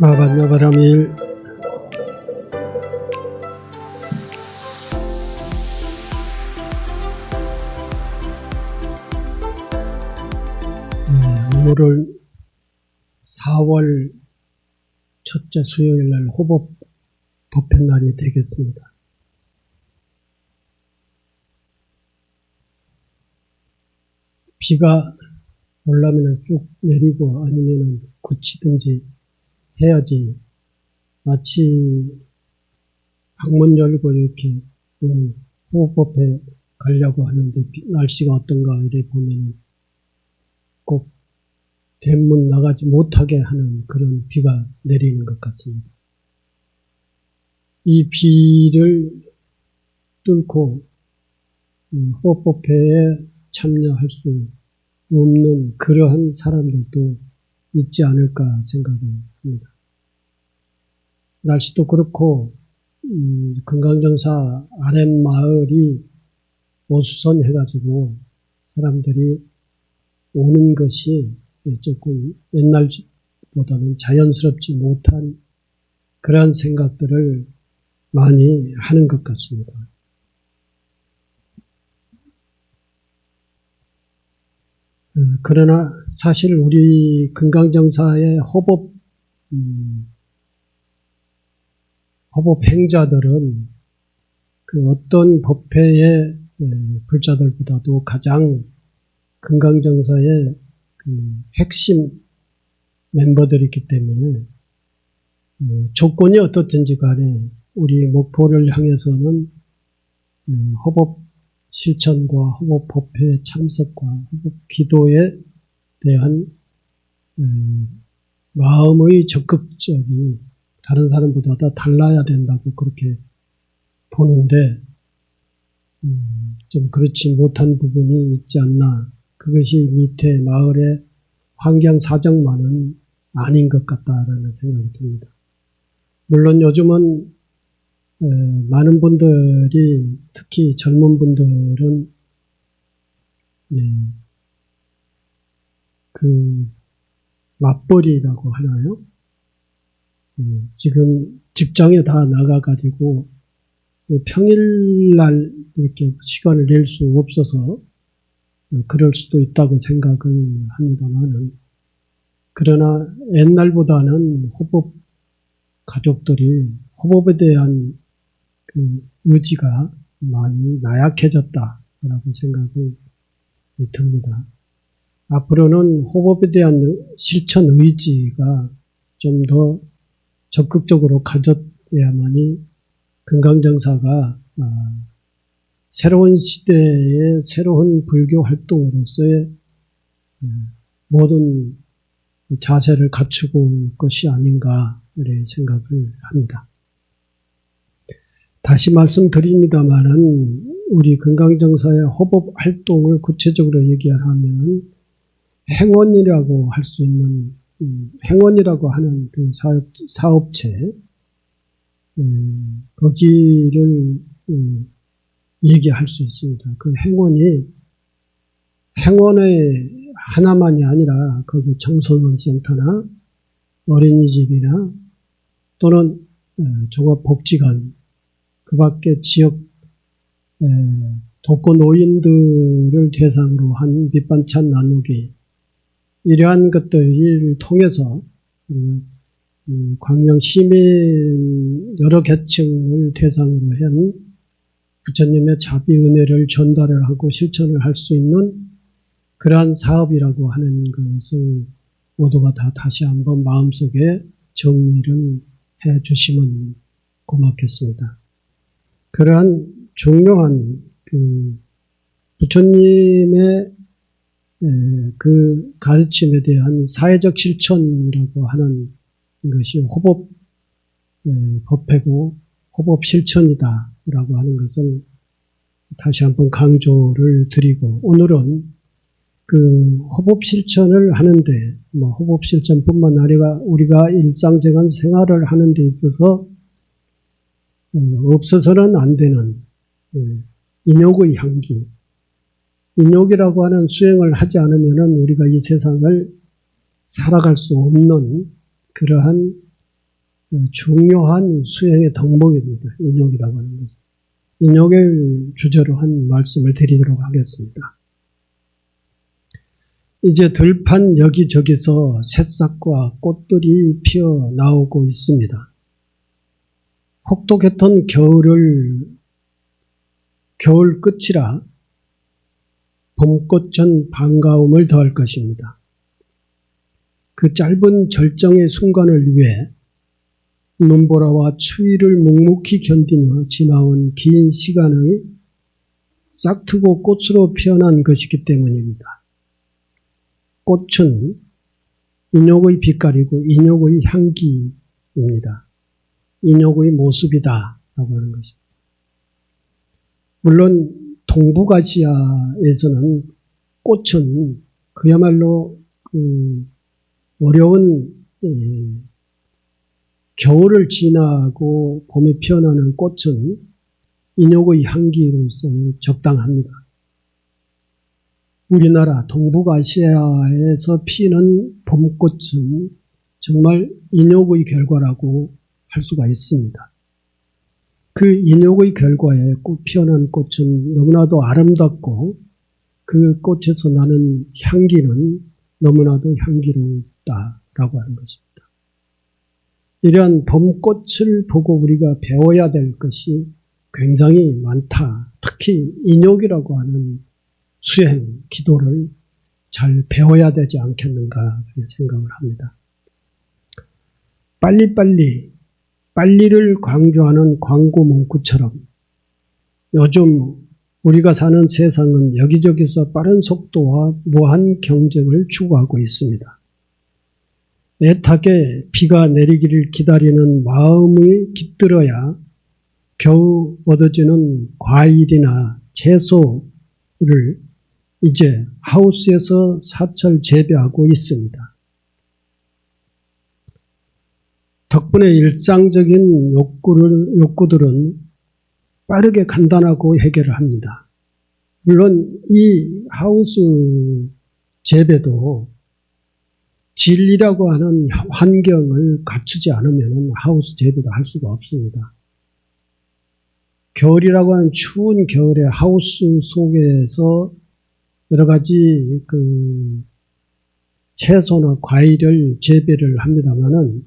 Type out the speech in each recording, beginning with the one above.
마반야바라밀 오늘은 4월 첫째 수요일날 호법 법회날이 되겠습니다. 비가 올라면 쭉 내리고 아니면 그치든지 해야지 마치 방문 열고 이렇게 오늘 호법법회 가려고 하는데 날씨가 어떤가 이래 보면은 꼭 대문 나가지 못하게 하는 그런 비가 내리는 것 같습니다. 이 비를 뚫고 호법법회에 참여할 수 없는 그러한 사람들도 있지 않을까 생각을 합니다. 날씨도 그렇고 금강정사 아랫마을이 오수선해가지고 사람들이 오는 것이 조금 옛날보다는 자연스럽지 못한 그런 생각들을 많이 하는 것 같습니다. 그러나 사실 우리 금강정사의 호법 행자들은 그 어떤 법회의 불자들보다도 가장 금강정사의 그 핵심 멤버들이기 때문에 조건이 어떻든지 간에 우리 목표를 향해서는 호법 실천과 호법 법회 참석과 호법 기도에 대한 마음의 적극적이 다른 사람보다 더 달라야 된다고 그렇게 보는데 좀 그렇지 못한 부분이 있지 않나. 그것이 밑에 마을의 환경 사정만은 아닌 것 같다라는 생각이 듭니다. 물론 요즘은 많은 분들이 특히 젊은 분들은 그 맞벌이라고 하나요? 지금 직장에 다 나가가지고 평일날 이렇게 시간을 낼 수 없어서 그럴 수도 있다고 생각을 합니다만은, 그러나 옛날보다는 호법 가족들이 호법에 대한 그 의지가 많이 나약해졌다라고 생각이 듭니다. 앞으로는 호법에 대한 실천 의지가 좀 더 적극적으로 가졌어야만이 금강정사가 새로운 시대의 새로운 불교 활동으로서의 모든 자세를 갖추고 올 것이 아닌가 이렇게 생각을 합니다. 다시 말씀드립니다만은 우리 금강정사의 호법 활동을 구체적으로 얘기하면 행원이라고 할 수 있는 행원이라고 하는 그 사업체 거기를 얘기할 수 있습니다. 그 행원의 하나만이 아니라 거기 청소년 센터나 어린이집이나 또는 종합복지관, 그 밖에 지역 독거노인들을 대상으로 한 밑반찬 나누기, 이러한 것들을 통해서 광명 시민 여러 계층을 대상으로 한 부처님의 자비 은혜를 전달을 하고 실천을 할 수 있는 그러한 사업이라고 하는 것을 모두가 다 다시 한번 마음속에 정리를 해 주시면 고맙겠습니다. 그러한 중요한 그 부처님의 그 가르침에 대한 사회적 실천이라고 하는 것이 호법 법회고 호법 실천이다라고 하는 것을 다시 한번 강조를 드리고, 오늘은 그 호법 실천을 하는데 호법 실천뿐만 아니라 우리가 일상적인 생활을 하는 데 있어서 없어서는 안 되는 인욕의 향기, 인욕이라고 하는 수행을 하지 않으면 우리가 이 세상을 살아갈 수 없는 그러한 중요한 수행의 덕목입니다. 인욕이라고 하는 것은. 인욕을 주제로 한 말씀을 드리도록 하겠습니다. 이제 들판 여기저기서 새싹과 꽃들이 피어나오고 있습니다. 혹독했던 겨울 끝이라 봄꽃은 반가움을 더할 것입니다. 그 짧은 절정의 순간을 위해 눈보라와 추위를 묵묵히 견디며 지나온 긴 시간의 싹트고 꽃으로 피어난 것이기 때문입니다. 꽃은 인욕의 빛깔이고 인욕의 향기입니다. 인욕의 모습이다 라고 하는 것입니다. 물론 동북아시아에서는 꽃은 그야말로 어려운 겨울을 지나고 봄에 피어나는 꽃은 인욕의 향기로서 적당합니다. 우리나라 동북아시아에서 피는 봄꽃은 정말 인욕의 결과라고 할 수가 있습니다. 그 인욕의 결과에 피어난 꽃은 너무나도 아름답고 그 꽃에서 나는 향기는 너무나도 향기롭다라고 하는 것입니다. 이러한 봄꽃을 보고 우리가 배워야 될 것이 굉장히 많다. 특히 인욕이라고 하는 수행, 기도를 잘 배워야 되지 않겠는가 생각을 합니다. 빨리를 강조하는 광고 문구처럼 요즘 우리가 사는 세상은 여기저기서 빠른 속도와 무한 경쟁을 추구하고 있습니다. 애타게 비가 내리기를 기다리는 마음이 깃들어야 겨우 얻어지는 과일이나 채소를 이제 하우스에서 사철 재배하고 있습니다. 덕분에 일상적인 욕구들은 빠르게 간단하고 해결을 합니다. 물론 이 하우스 재배도 진리라고 하는 환경을 갖추지 않으면 하우스 재배도 할 수가 없습니다. 겨울이라고 하는 추운 겨울에 하우스 속에서 여러 가지 채소나 과일을 재배를 합니다만은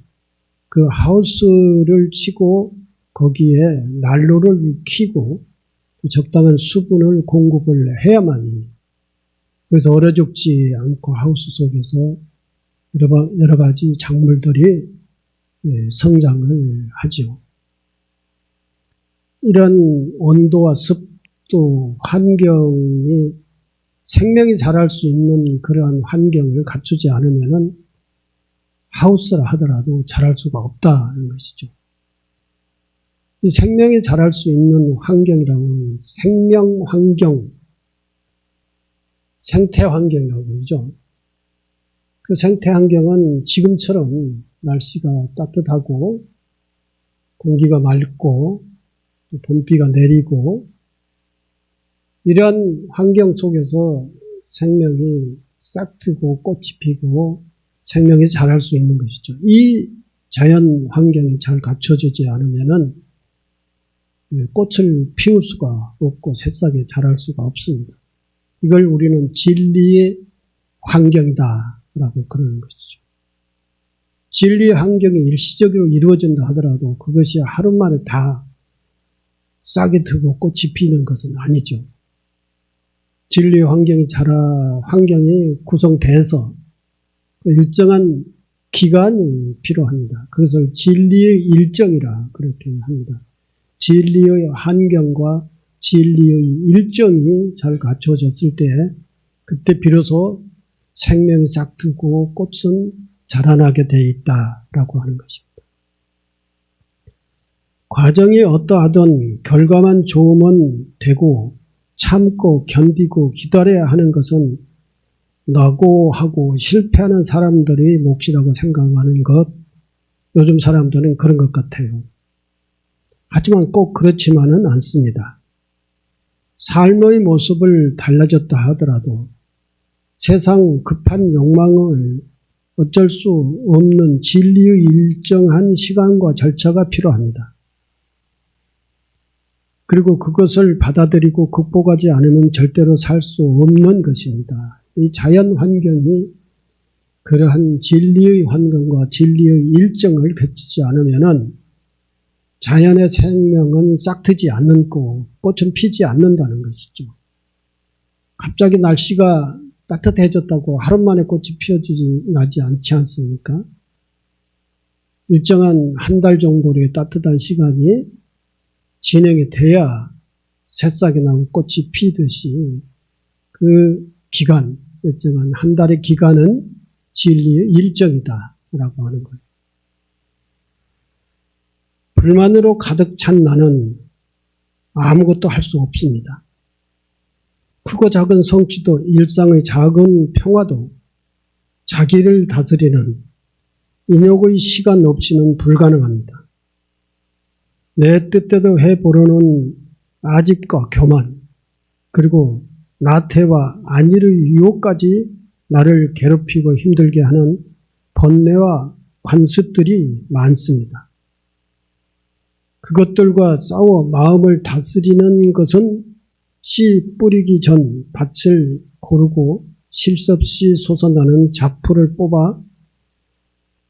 그 하우스를 치고 거기에 난로를 켜고 적당한 수분을 공급을 해야만이 그래서 얼어 죽지 않고 하우스 속에서 여러 가지 작물들이 성장을 하죠. 이런 온도와 습도, 환경이 생명이 자랄 수 있는 그러한 환경을 갖추지 않으면은 하우스라 하더라도 자랄 수가 없다는 것이죠. 이 생명이 자랄 수 있는 환경이라고 하는 생명 환경, 생태 환경이라고 그러죠. 그 생태 환경은 지금처럼 날씨가 따뜻하고 공기가 맑고 봄비가 내리고 이러한 환경 속에서 생명이 싹 피고 꽃이 피고 생명이 자랄 수 있는 것이죠. 이 자연 환경이 잘 갖춰지지 않으면은 꽃을 피울 수가 없고 새싹이 자랄 수가 없습니다. 이걸 우리는 진리의 환경이다라고 그러는 것이죠. 진리의 환경이 일시적으로 이루어진다 하더라도 그것이 하루 만에 다 싹이 트고 꽃이 피는 것은 아니죠. 진리의 환경이 구성돼서 일정한 기간이 필요합니다. 그것을 진리의 일정이라 그렇게 합니다. 진리의 환경과 진리의 일정이 잘 갖춰졌을 때 그때 비로소 생명이 싹 트고 꽃은 자라나게 돼 있다라고 하는 것입니다. 과정이 어떠하든 결과만 좋으면 되고 참고 견디고 기다려야 하는 것은 낙오하고 실패하는 사람들의 몫이라고 생각하는 것, 요즘 사람들은 그런 것 같아요. 하지만 꼭 그렇지만은 않습니다. 삶의 모습을 달라졌다 하더라도 세상 급한 욕망을 어쩔 수 없는 진리의 일정한 시간과 절차가 필요합니다. 그리고 그것을 받아들이고 극복하지 않으면 절대로 살 수 없는 것입니다. 이 자연 환경이 그러한 진리의 환경과 진리의 일정을 거치지 않으면은 자연의 생명은 싹트지 않고 꽃은 피지 않는다는 것이죠. 갑자기 날씨가 따뜻해졌다고 하루 만에 꽃이 나지 않지 않습니까? 일정한 한 달 정도의 따뜻한 시간이 진행이 돼야 새싹이 나고 꽃이 피듯이 그 기간, 일정한 한 달의 기간은 진리의 일정이다라고 하는 거예요. 불만으로 가득 찬 나는 아무것도 할 수 없습니다. 크고 작은 성취도, 일상의 작은 평화도 자기를 다스리는 인욕의 시간 없이는 불가능합니다. 내 뜻대로 해보려는 아집과 교만, 그리고 나태와 안일의 유혹까지 나를 괴롭히고 힘들게 하는 번뇌와 관습들이 많습니다. 그것들과 싸워 마음을 다스리는 것은 씨 뿌리기 전 밭을 고르고 쉴 새 없이 솟아나는 잡풀을 뽑아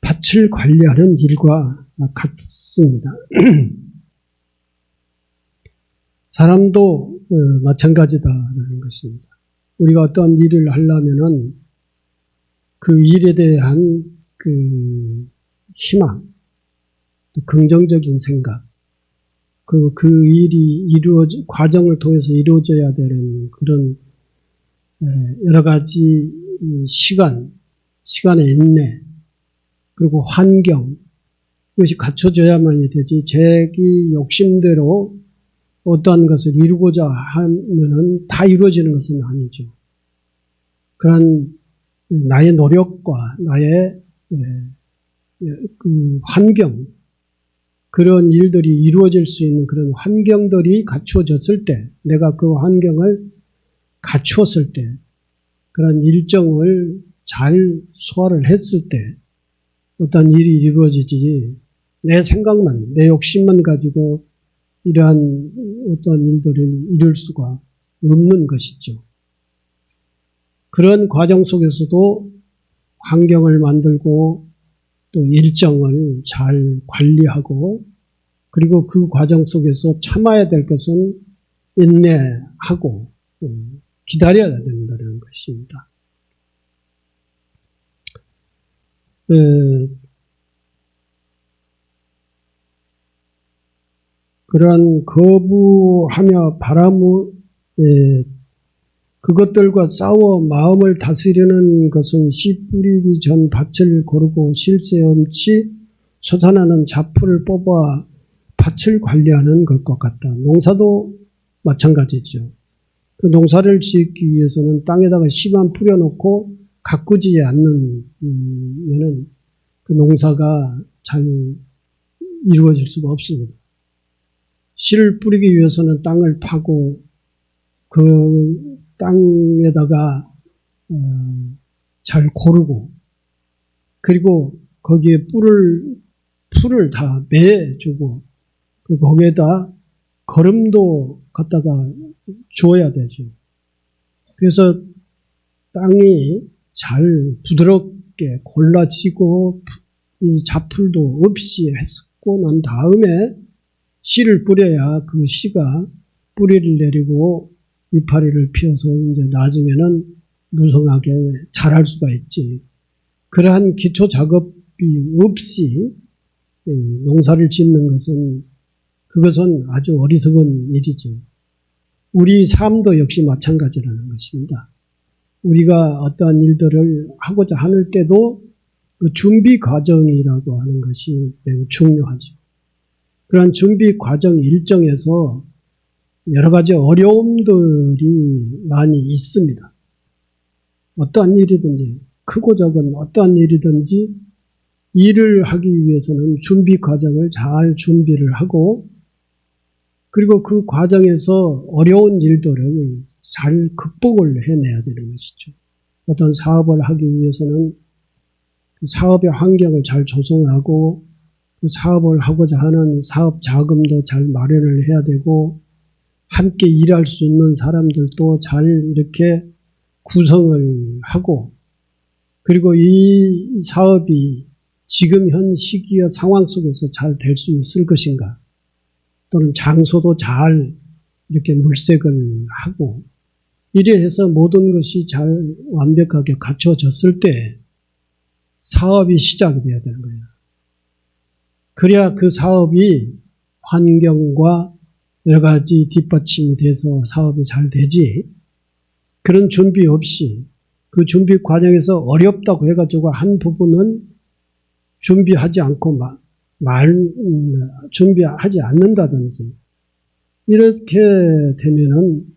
밭을 관리하는 일과 같습니다. 사람도 마찬가지다라는 것입니다. 우리가 어떤 일을 하려면은 그 일에 대한 그 희망, 또 긍정적인 생각, 그 일이 과정을 통해서 이루어져야 되는 그런 여러 가지 시간의 인내, 그리고 환경, 이것이 갖춰져야만이 되지, 자기 욕심대로 어떠한 것을 이루고자 하면은 다 이루어지는 것은 아니죠. 그런 나의 노력과 나의 그 환경, 그런 일들이 이루어질 수 있는 그런 환경들이 갖추어졌을 때, 내가 그 환경을 갖추었을 때, 그런 일정을 잘 소화를 했을 때 어떤 일이 이루어지지, 내 생각만, 내 욕심만 가지고 이러한 어떤 일들을 이룰 수가 없는 것이죠. 그런 과정 속에서도 환경을 만들고 또 일정을 잘 관리하고, 그리고 그 과정 속에서 참아야 될 것은 인내하고 기다려야 된다는 것입니다. 그러한 거부하며 그것들과 싸워 마음을 다스리는 것은 씨 뿌리기 전 밭을 고르고 쉴 새 없이 솟아나는 잡풀을 뽑아 밭을 관리하는 것과 같다. 농사도 마찬가지죠. 그 농사를 짓기 위해서는 땅에다가 씨만 뿌려놓고 가꾸지 않으면은 그 농사가 잘 이루어질 수가 없습니다. 씨를 뿌리기 위해서는 땅을 파고 그 땅에다가 잘 고르고, 그리고 거기에 풀을 다 매주고, 거기에다 거름도 갖다가 주어야 되죠. 그래서 땅이 잘 부드럽게 골라지고 이 잡풀도 없이 했고 난 다음에 씨를 뿌려야 그 씨가 뿌리를 내리고 이파리를 피워서 이제 나중에는 무성하게 자랄 수가 있지. 그러한 기초 작업이 없이 농사를 짓는 그것은 아주 어리석은 일이죠. 우리 삶도 역시 마찬가지라는 것입니다. 우리가 어떠한 일들을 하고자 할 때도 그 준비 과정이라고 하는 것이 매우 중요하죠. 그런 준비 과정 일정에서 여러 가지 어려움들이 많이 있습니다. 어떠한 일이든지, 크고 작은 어떠한 일이든지 일을 하기 위해서는 준비 과정을 잘 준비를 하고, 그리고 그 과정에서 어려운 일들을 잘 극복을 해내야 되는 것이죠. 어떤 사업을 하기 위해서는 사업의 환경을 잘 조성하고 그 사업을 하고자 하는 사업 자금도 잘 마련을 해야 되고 함께 일할 수 있는 사람들도 잘 이렇게 구성을 하고 그리고 이 사업이 지금 현 시기와 상황 속에서 잘 될 수 있을 것인가 또는 장소도 잘 이렇게 물색을 하고 이래 해서 모든 것이 잘 완벽하게 갖춰졌을 때 사업이 시작이 돼야 되는 거예요. 그래야 그 사업이 환경과 여러 가지 뒷받침이 돼서 사업이 잘 되지 그런 준비 없이 그 준비 과정에서 어렵다고 해가지고 한 부분은 준비하지 않고 준비하지 않는다든지 이렇게 되면은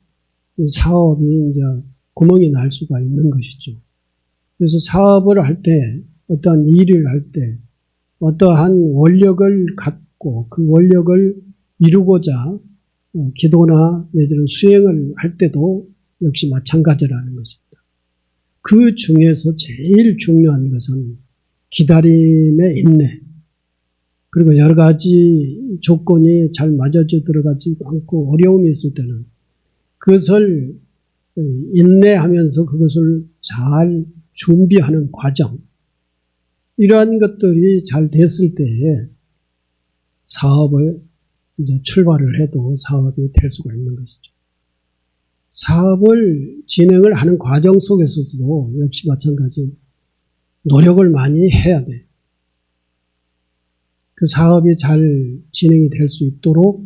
사업이 이제 구멍이 날 수가 있는 것이죠. 그래서 사업을 할 때, 어떠한 일을 할 때, 어떠한 원력을 갖고 그 원력을 이루고자 기도나 내지는 수행을 할 때도 역시 마찬가지라는 것입니다. 그 중에서 제일 중요한 것은 기다림의 인내, 그리고 여러 가지 조건이 잘 맞아져 들어가지 않고 어려움이 있을 때는 그것을 인내하면서 그것을 잘 준비하는 과정, 이러한 것들이 잘 됐을 때에 사업을 이제 출발을 해도 사업이 될 수가 있는 것이죠. 사업을 진행을 하는 과정 속에서도 역시 마찬가지 노력을 많이 해야 돼. 그 사업이 잘 진행이 될 수 있도록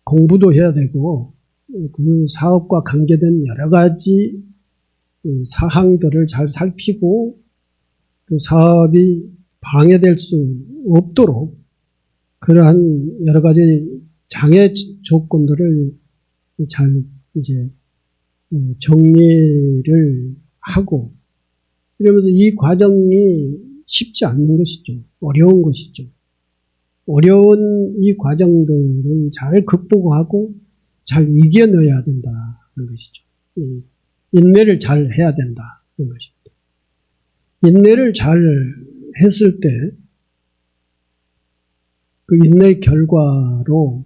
공부도 해야 되고 그 사업과 관계된 여러 가지 사항들을 잘 살피고 그 사업이 방해될 수 없도록 그러한 여러 가지 장애 조건들을 잘 이제 정리를 하고 이러면서 이 과정이 쉽지 않는 것이죠. 어려운 것이죠. 어려운 이 과정들을 잘 극복하고 잘 이겨내야 된다는 것이죠. 인내를 잘 해야 된다는 것입니다. 인내를 잘 했을 때 그 인내의 결과로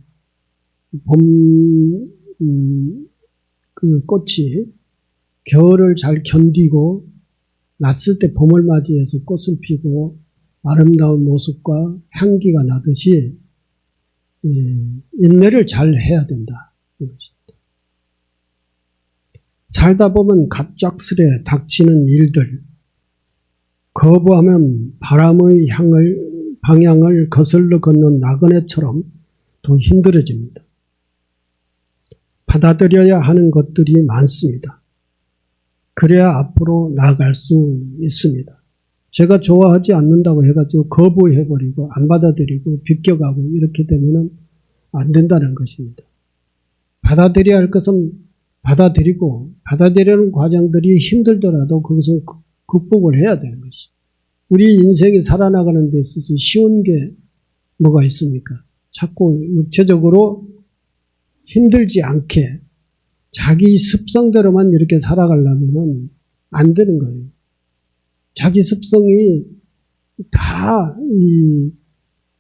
그 꽃이 겨울을 잘 견디고 났을 때 봄을 맞이해서 꽃을 피고 아름다운 모습과 향기가 나듯이 인내를 잘 해야 된다. 살다 보면 갑작스레 닥치는 일들, 거부하면 바람의 방향을 거슬러 걷는 나그네처럼 더 힘들어집니다. 받아들여야 하는 것들이 많습니다. 그래야 앞으로 나아갈 수 있습니다. 제가 좋아하지 않는다고 해가지고 거부해버리고 안 받아들이고 비껴가고 이렇게 되면은 안 된다는 것입니다. 받아들여야 할 것은 받아들이고 받아들이는 과정들이 힘들더라도 그것은 극복을 해야 되는 것이죠. 우리 인생이 살아나가는 데 있어서 쉬운 게 뭐가 있습니까? 자꾸 육체적으로 힘들지 않게 자기 습성대로만 이렇게 살아가려면 안 되는 거예요. 자기 습성이 다 이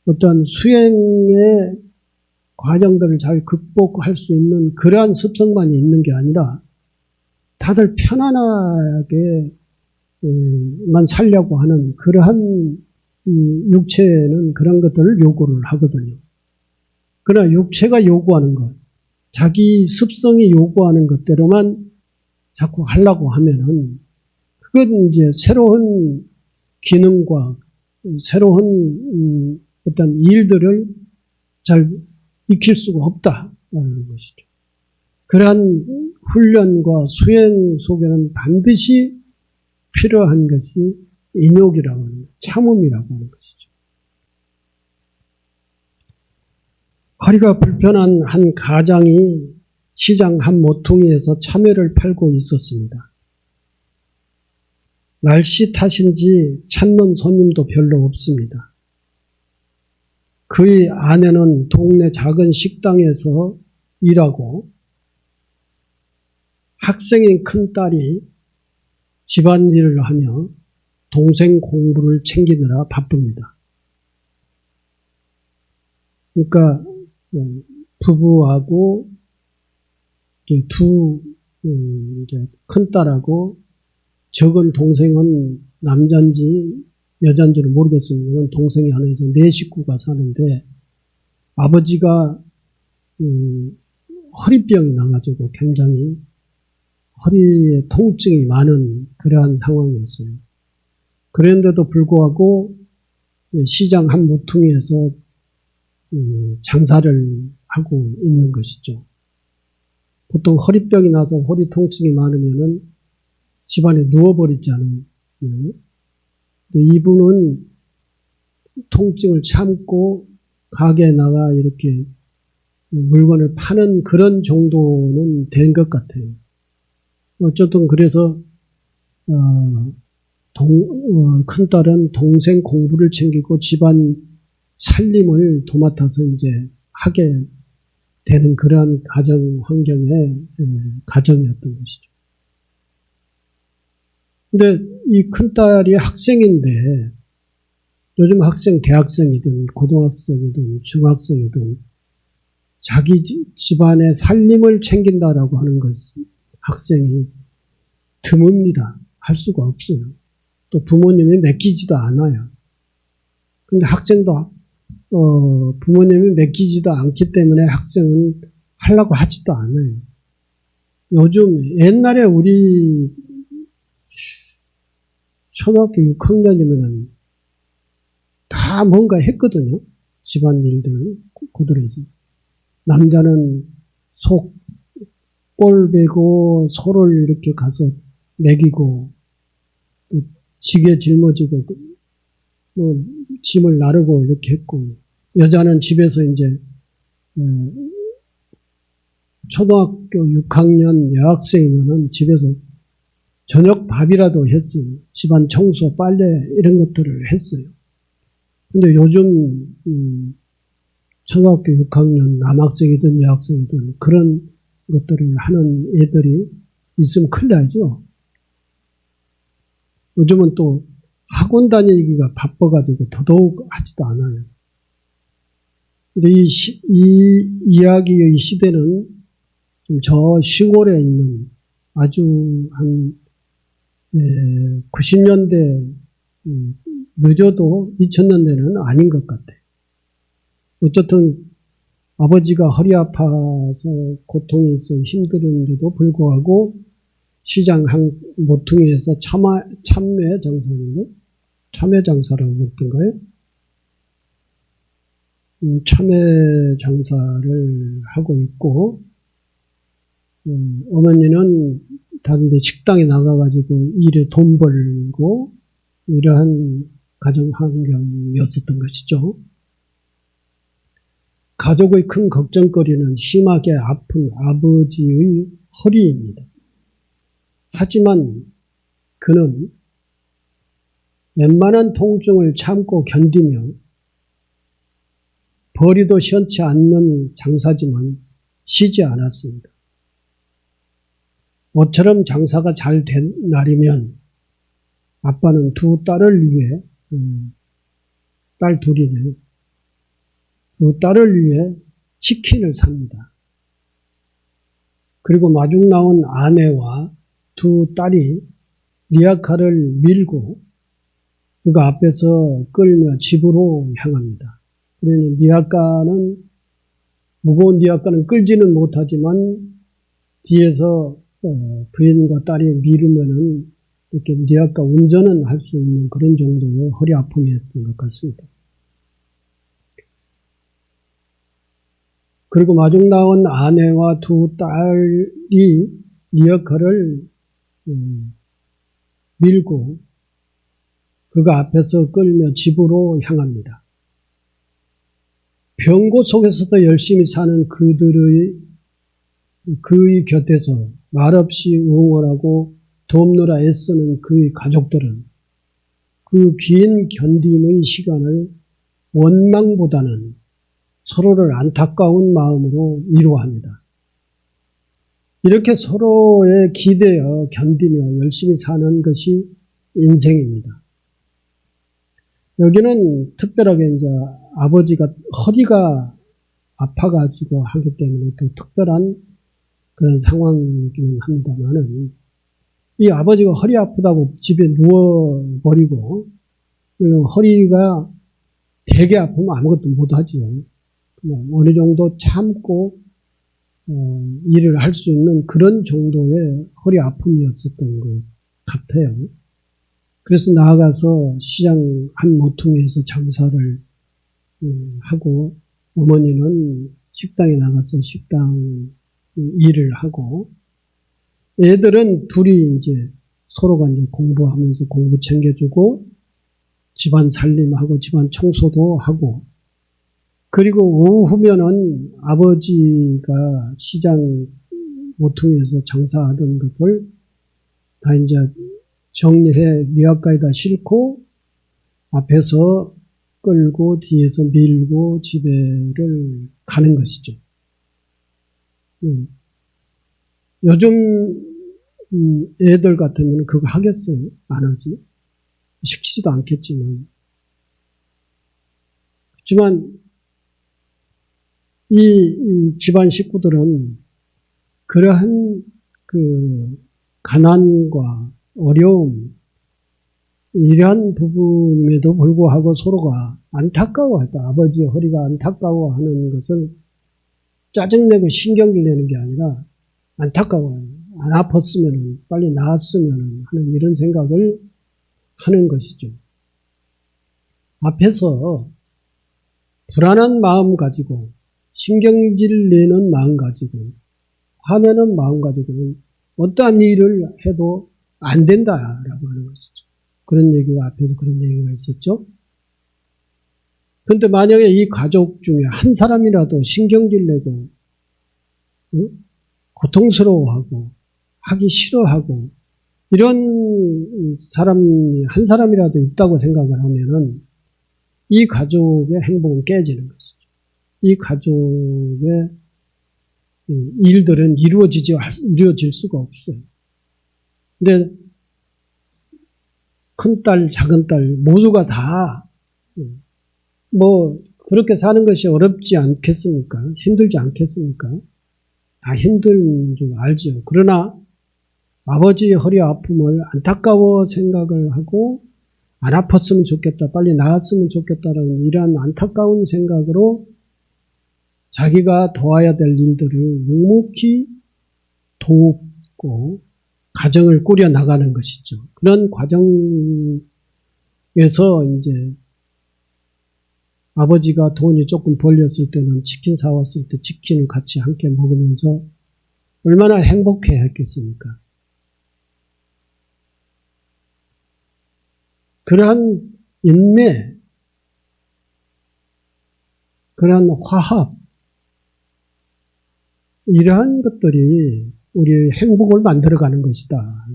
어떤 수행의 과정들을 잘 극복할 수 있는 그러한 습성만이 있는 게 아니라 다들 편안하게 만 살려고 하는 그러한 육체는 그런 것들을 요구를 하거든요. 그러나 육체가 요구하는 것, 자기 습성이 요구하는 것대로만 자꾸 하려고 하면은 그건 이제 새로운 기능과 새로운 어떤 일들을 잘 익힐 수가 없다라는 것이죠. 그러한 훈련과 수행 속에는 반드시 필요한 것이 인욕이라고 하는 것, 참음이라고 하는 것이죠. 허리가 불편한 한 가장이 시장 한 모퉁이에서 참외를 팔고 있었습니다. 날씨 탓인지 찾는 손님도 별로 없습니다. 그의 아내는 동네 작은 식당에서 일하고 학생인 큰딸이 집안일을 하며 동생 공부를 챙기느라 바쁩니다. 그러니까 부부하고 두 이제 큰딸하고 적은 동생은 남자인지 여자인지는 모르겠습니다. 동생이 하나 있어 네 식구가 사는데 아버지가 허리병이 나가지고 굉장히 허리에 통증이 많은 그러한 상황이었어요. 그런데도 불구하고 시장 한 모퉁이에서 장사를 하고 있는 것이죠. 보통 허리병이 나서 허리 통증이 많으면은 집안에 누워버리잖아요. 이분은 통증을 참고 가게에 나가 이렇게 물건을 파는 그런 정도는 된 것 같아요. 어쨌든 그래서 큰딸은 동생 공부를 챙기고 집안 살림을 도맡아서 이제 하게 되는 그러한 가정 환경의 가정이었던 것이죠. 근데 이 큰딸이 학생인데 요즘 학생 대학생이든 고등학생이든 중학생이든 자기 집안의 살림을 챙긴다라고 하는 것은 학생이 드뭅니다. 할 수가 없어요. 또 부모님이 맡기지도 않아요. 근데 학생도 부모님이 맡기지도 않기 때문에 학생은 하려고 하지도 않아요. 요즘 옛날에 우리 초등학교 6학년이면 다 뭔가 했거든요. 집안일들 고들에서. 남자는 꼴 베고 소를 이렇게 가서 먹이고 지게 짊어지고 짐을 나르고 이렇게 했고 여자는 집에서 이제 초등학교 6학년 여학생이면은 집에서 저녁 밥이라도 했어요. 집안 청소, 빨래 이런 것들을 했어요. 근데 요즘 초등학교 6학년 남학생이든 여학생이든 그런 것들을 하는 애들이 있으면 큰일 나죠. 요즘은 또 학원 다니기가 바빠가지고 더더욱 하지도 않아요. 근데 이 이야기의 시대는 좀 저 시골에 있는 아주 한 90년대 늦어도 2000년대는 아닌 것 같아요. 어쨌든 아버지가 허리 아파서 고통이 있어 힘들었는데도 불구하고 시장 한 모퉁이에서 참외 장사인데 참외 장사라고 했던가요? 참외 장사를 하고 있고 어머니는 다른 데 식당에 나가가지고 일에 돈 벌고 이러한 가정 환경이었었던 것이죠. 가족의 큰 걱정거리는 심하게 아픈 아버지의 허리입니다. 하지만 그는 웬만한 통증을 참고 견디며 벌이도 시원치 않는 장사지만 쉬지 않았습니다. 모처럼 장사가 잘 된 날이면 아빠는 두 딸을 위해 딸 둘이네. 두 딸을 위해 치킨을 삽니다. 그리고 마중 나온 아내와 두 딸이 리아카를 밀고 그가 앞에서 끌며 집으로 향합니다. 그러니 무거운 리아카는 끌지는 못하지만 뒤에서 부인과 딸이 미루면은 이렇게 리아카 운전은 할 수 있는 그런 정도의 허리 아픔이었던 것 같습니다. 그리고 마중 나온 아내와 두 딸이 리어카를 밀고 그가 앞에서 끌며 집으로 향합니다. 병고 속에서도 열심히 사는 그의 곁에서 말없이 응원하고 돕느라 애쓰는 그의 가족들은 그 긴 견딤의 시간을 원망보다는 서로를 안타까운 마음으로 위로합니다. 이렇게 서로에 기대어 견디며 열심히 사는 것이 인생입니다. 여기는 특별하게 이제 아버지가 허리가 아파가지고 하기 때문에 또 특별한 그런 상황이기는 합니다만은 이 아버지가 허리 아프다고 집에 누워버리고 허리가 되게 아프면 아무것도 못하지요. 그냥 어느 정도 참고 일을 할 수 있는 그런 정도의 허리 아픔이었었던 것 같아요. 그래서 나아가서 시장 한 모퉁이에서 장사를 하고 어머니는 식당에 나가서 식당 일을 하고 애들은 둘이 이제 서로가 이제 공부하면서 공부 챙겨주고 집안 살림하고 집안 청소도 하고 그리고 오후면은 아버지가 시장 모퉁이에서 장사하던 것을 다 이제 정리해 미약가에다 싣고 앞에서 끌고 뒤에서 밀고 집에를 가는 것이죠. 요즘 애들 같으면 그거 하겠어요? 안 하지. 시키지도 않겠지만. 그렇지만 이 집안 식구들은 그러한 그 가난과 어려움 이러한 부분임에도 불구하고 서로가 안타까워했다. 아버지의 허리가 안타까워하는 것을 짜증내고 신경질 내는 게 아니라 안타까워요. 안 아팠으면 빨리 나았으면 하는 이런 생각을 하는 것이죠. 앞에서 불안한 마음 가지고 신경질 내는 마음 가지고 화내는 마음 가지고는 어떠한 일을 해도 안 된다라고 하는 것이죠. 그런 얘기가 앞에서 그런 얘기가 있었죠. 그런데 만약에 이 가족 중에 한 사람이라도 신경질 내고 고통스러워하고 하기 싫어하고 이런 사람이 한 사람이라도 있다고 생각을 하면은 이 가족의 행복은 깨지는 것이죠. 이 가족의 일들은 이루어질 수가 없어요. 근데 큰딸, 작은딸 모두가 다 그렇게 사는 것이 어렵지 않겠습니까? 힘들지 않겠습니까? 다 힘든 줄 알죠. 그러나 아버지의 허리 아픔을 안타까워 생각을 하고 안 아팠으면 좋겠다, 빨리 나았으면 좋겠다라는 이러한 안타까운 생각으로 자기가 도와야 될 일들을 묵묵히 돕고 가정을 꾸려 나가는 것이죠. 그런 과정에서 이제 아버지가 돈이 조금 벌렸을 때는 치킨 사왔을 때 치킨을 같이 함께 먹으면서 얼마나 행복해 했겠습니까? 그러한 인내, 그러한 화합, 이러한 것들이 우리의 행복을 만들어가는 것이다.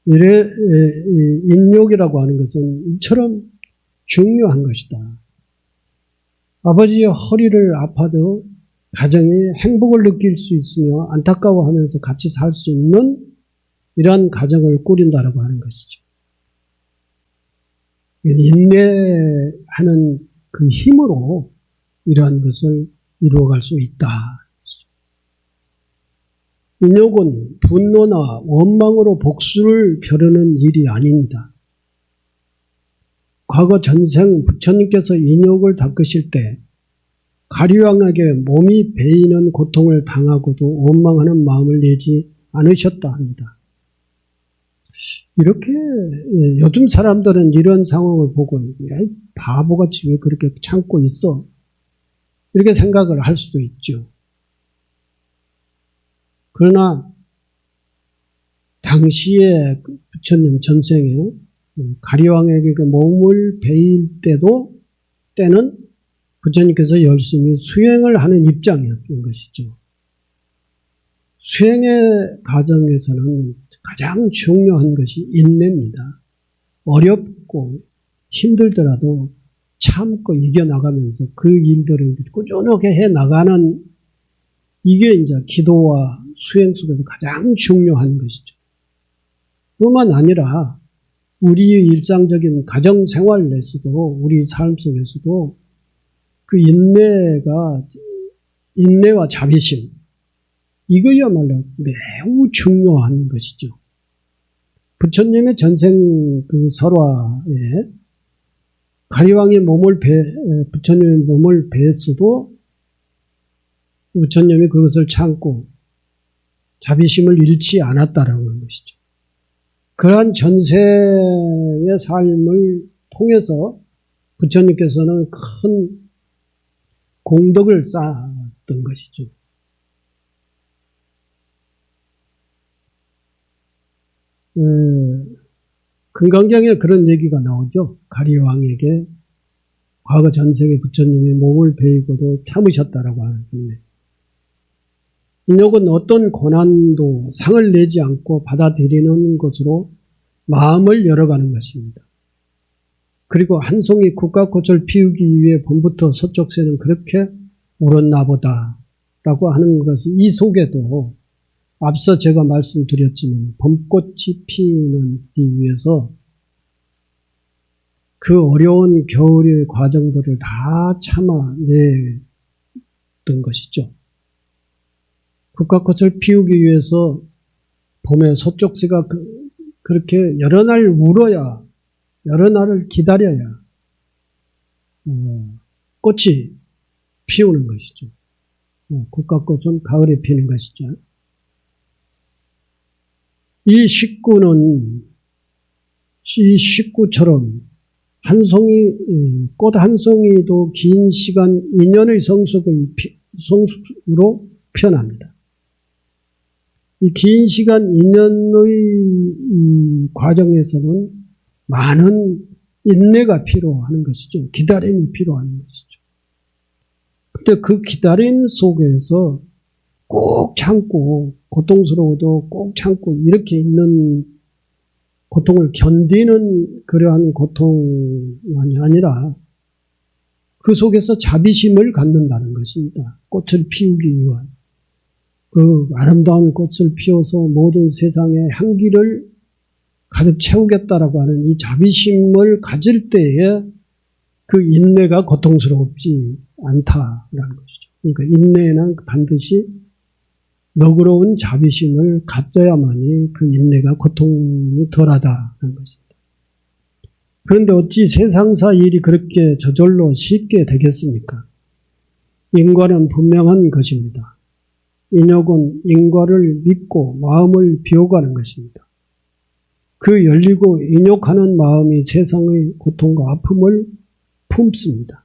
인욕이라고 하는 것은 이처럼 중요한 것이다. 아버지의 허리를 아파도 가정이 행복을 느낄 수 있으며 안타까워하면서 같이 살 수 있는 이러한 가정을 꾸린다라고 하는 것이죠. 인내하는 그 힘으로 이러한 것을 이루어갈 수 있다. 인욕은 분노나 원망으로 복수를 벼르는 일이 아닙니다. 과거 전생 부처님께서 인욕을 닦으실 때 가리왕에게 몸이 베이는 고통을 당하고도 원망하는 마음을 내지 않으셨다 합니다. 이렇게 요즘 사람들은 이런 상황을 보고 바보같이 왜 그렇게 참고 있어? 이렇게 생각을 할 수도 있죠. 그러나 당시에 부처님 전생에 가리왕에게 그 몸을 베일 때는 부처님께서 열심히 수행을 하는 입장이었던 것이죠. 수행의 과정에서는 가장 중요한 것이 인내입니다. 어렵고 힘들더라도 참고 이겨나가면서 그 일들을 꾸준하게 해나가는 이게 이제 기도와 수행 속에서 가장 중요한 것이죠. 뿐만 아니라 우리의 일상적인 가정 생활에서도 우리 삶 속에서도 그 인내와 자비심 이거야말로 매우 중요한 것이죠. 부처님의 전생 그 설화에 가리왕의 부처님의 몸을 베었어도 부처님이 그것을 참고 자비심을 잃지 않았다라는 것이죠. 그러한 전생의 삶을 통해서 부처님께서는 큰 공덕을 쌓았던 것이죠. 금강경에 그런 얘기가 나오죠. 가리왕에게 과거 전생에 부처님이 몸을 베이고도 참으셨다라고 하는데, 인욕은 어떤 고난도 상을 내지 않고 받아들이는 것으로 마음을 열어가는 것입니다. 그리고 한 송이 국화꽃을 피우기 위해 봄부터 서쪽새는 그렇게 울었나 보다라고 하는 것이 이 속에도 앞서 제가 말씀드렸지만 봄꽃이 피는 위해서 그 어려운 겨울의 과정들을 다 참아냈던 것이죠. 국화꽃을 피우기 위해서 봄에 서쪽새가 그렇게 여러 날 울어야, 여러 날을 기다려야 꽃이 피우는 것이죠. 국화꽃은 가을에 피는 것이죠. 이 식구처럼 꽃 한 송이도 긴 시간 인연의 성숙으로 표현합니다. 이 긴 시간 인연의 과정에서는 많은 인내가 필요한 것이죠. 기다림이 필요한 것이죠. 근데 그 기다림 속에서 꼭 참고, 고통스러워도 꼭 참고, 이렇게 있는 고통을 견디는 그러한 고통만이 아니라 그 속에서 자비심을 갖는다는 것입니다. 꽃을 피우기 위한. 그 아름다운 꽃을 피워서 모든 세상의 향기를 가득 채우겠다라고 하는 이 자비심을 가질 때에 그 인내가 고통스럽지 않다라는 것이죠. 그러니까 인내는 반드시 너그러운 자비심을 가져야만이 그 인내가 고통이 덜하다는 것입니다. 그런데 어찌 세상사 일이 그렇게 저절로 쉽게 되겠습니까? 인과는 분명한 것입니다. 인욕은 인과를 믿고 마음을 비워가는 것입니다. 그 열리고 인욕하는 마음이 세상의 고통과 아픔을 품습니다.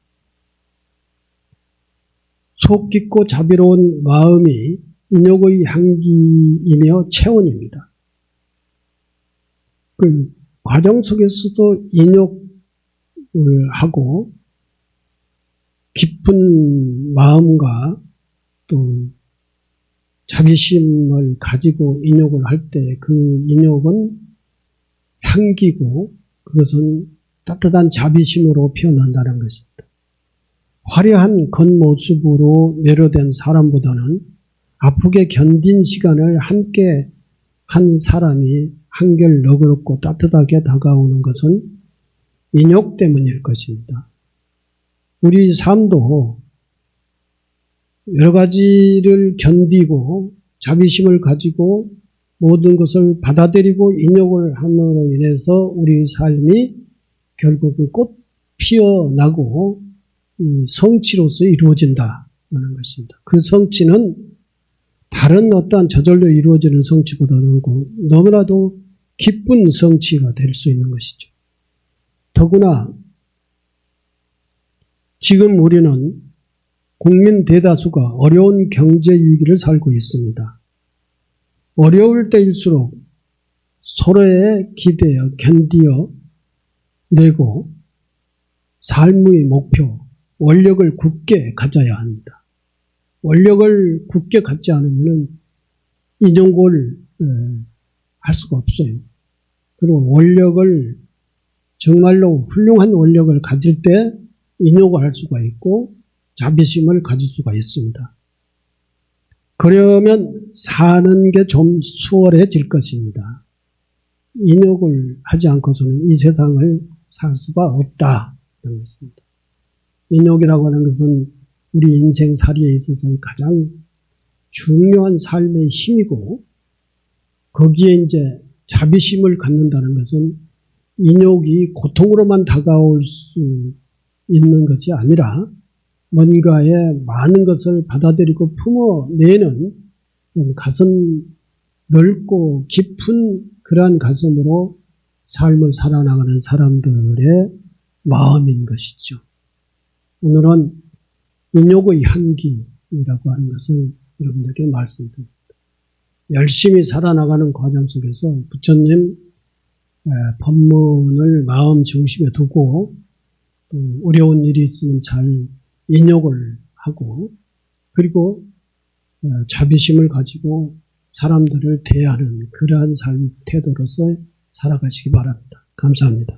속 깊고 자비로운 마음이 인욕의 향기이며 체온입니다. 그 과정 속에서도 인욕을 하고 깊은 마음과 또 자비심을 가지고 인욕을 할 때 그 인욕은 향기고 그것은 따뜻한 자비심으로 표현한다는 것입니다. 화려한 겉모습으로 매료된 사람보다는 아프게 견딘 시간을 함께 한 사람이 한결 너그럽고 따뜻하게 다가오는 것은 인욕 때문일 것입니다. 우리 삶도 여러 가지를 견디고 자비심을 가지고 모든 것을 받아들이고 인욕을 함으로 인해서 우리 삶이 결국은 꽃 피어나고 성취로서 이루어진다는 것입니다. 그 성취는 다른 어떠한 저절로 이루어지는 성취보다는 너무나도 기쁜 성취가 될 수 있는 것이죠. 더구나 지금 우리는 국민 대다수가 어려운 경제 위기를 살고 있습니다. 어려울 때일수록 서로에 기대어 견디어 내고 삶의 목표, 원력을 굳게 가져야 합니다. 원력을 굳게 갖지 않으면 인욕을 할 수가 없어요. 그리고 원력을 정말로 훌륭한 원력을 가질 때 인욕을 할 수가 있고 자비심을 가질 수가 있습니다. 그러면 사는 게 좀 수월해질 것입니다. 인욕을 하지 않고서는 이 세상을 살 수가 없다. 이런 것입니다. 인욕이라고 하는 것은 우리 인생살이에 있어서 가장 중요한 삶의 힘이고, 거기에 이제 자비심을 갖는다는 것은 인욕이 고통으로만 다가올 수 있는 것이 아니라 뭔가에 많은 것을 받아들이고 품어내는 가슴 넓고 깊은 그러한 가슴으로 삶을 살아나가는 사람들의 마음인 것이죠. 오늘은 인욕의 향기라고 하는 것을 여러분들께 말씀드립니다. 열심히 살아나가는 과정 속에서 부처님 법문을 마음 중심에 두고 또 어려운 일이 있으면 잘 인욕을 하고, 그리고 자비심을 가지고 사람들을 대하는 그러한 삶 태도로서 살아가시기 바랍니다. 감사합니다.